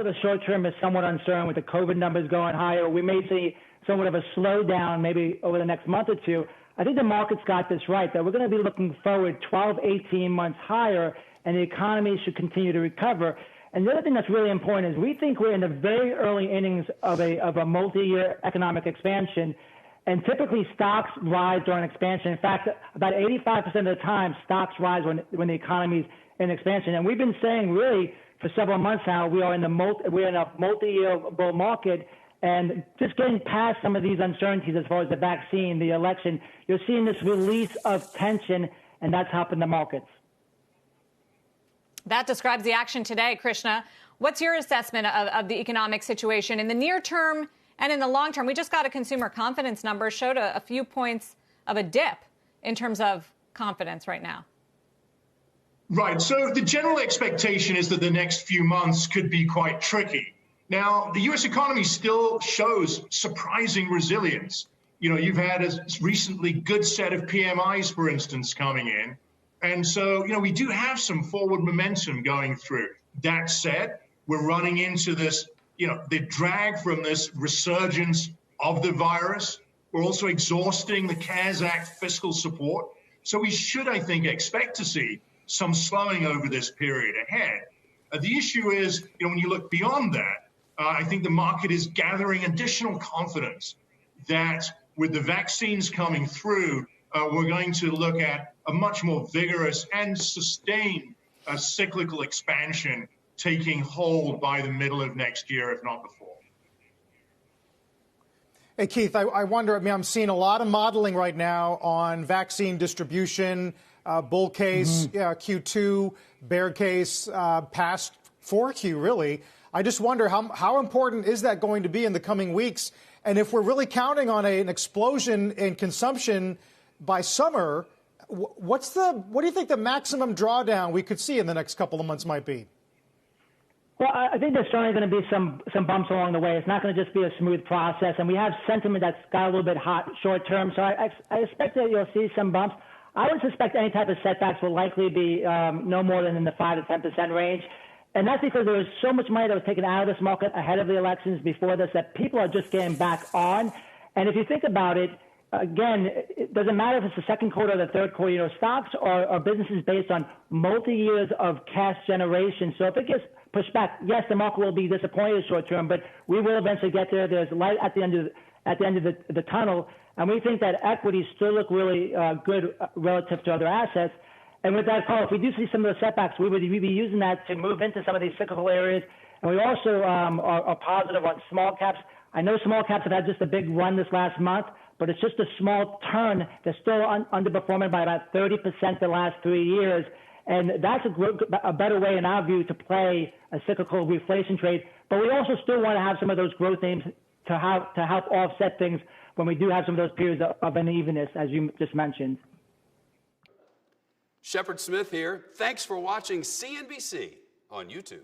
know the short term is somewhat uncertain with the COVID numbers going higher. We may see somewhat of a slowdown maybe over the next month or two. I think the market's got this right, that we're going to be looking forward 12, 18 months higher, and the economy should continue to recover. And the other thing that's really important is we think we're in the very early innings of a multi-year economic expansion. And typically stocks rise during expansion. In fact, about 85% of the time, stocks rise when the economy's in expansion. And we've been saying really for several months now, we're in a multi-year bull market. And just getting past some of these uncertainties as far as the vaccine, the election, you're seeing this release of tension, and that's helping the markets. That describes the action today, Krishna. What's your assessment of the economic situation in the near term and in the long term? We just got a consumer confidence number, showed a few points of a dip in terms of confidence right now. Right. So the general expectation is that the next few months could be quite tricky. Now, the U.S. economy still shows surprising resilience. You know, you've had a recently good set of PMIs, for instance, coming in. And so, you know, we do have some forward momentum going through. That said, we're running into this, you know, the drag from this resurgence of the virus. We're also exhausting the CARES Act fiscal support. So we should, I think, expect to see some slowing over this period ahead. The issue is, you know, when you look beyond that, I think the market is gathering additional confidence that with the vaccines coming through, we're going to look at a much more vigorous and sustained cyclical expansion taking hold by the middle of next year, if not before. Hey, Keith, I wonder, I mean, I'm seeing a lot of modeling right now on vaccine distribution, bull case, Q2, bear case, past 4Q, really. I just wonder how important is that going to be in the coming weeks? And if we're really counting on an explosion in consumption by summer, what do you think the maximum drawdown we could see in the next couple of months might be? Well, I think there's certainly going to be some bumps along the way. It's not going to just be a smooth process. And we have sentiment that's got a little bit hot short term. So I expect that you'll see some bumps. I would suspect any type of setbacks will likely be no more than in the 5 to 10% range. And that's because there was so much money that was taken out of this market ahead of the elections before this that people are just getting back on. And if you think about it, again, it doesn't matter if it's the second quarter or the third quarter. You know, stocks are businesses based on multi-years of cash generation. So if it gets pushed back, yes, the market will be disappointed short term, but we will eventually get there. There's light at the end of the tunnel. And we think that equities still look really good relative to other assets. And with that, Carl, if we do see some of the setbacks, we would be using that to move into some of these cyclical areas. And we also are positive on small caps. I know small caps have had just a big run this last month, but it's just a small turn. They're still underperforming by about 30% the last 3 years. And that's a better way, in our view, to play a cyclical reflation trade. But we also still want to have some of those growth names to help offset things when we do have some of those periods of unevenness, as you just mentioned. Shepard Smith here. Thanks for watching CNBC on YouTube.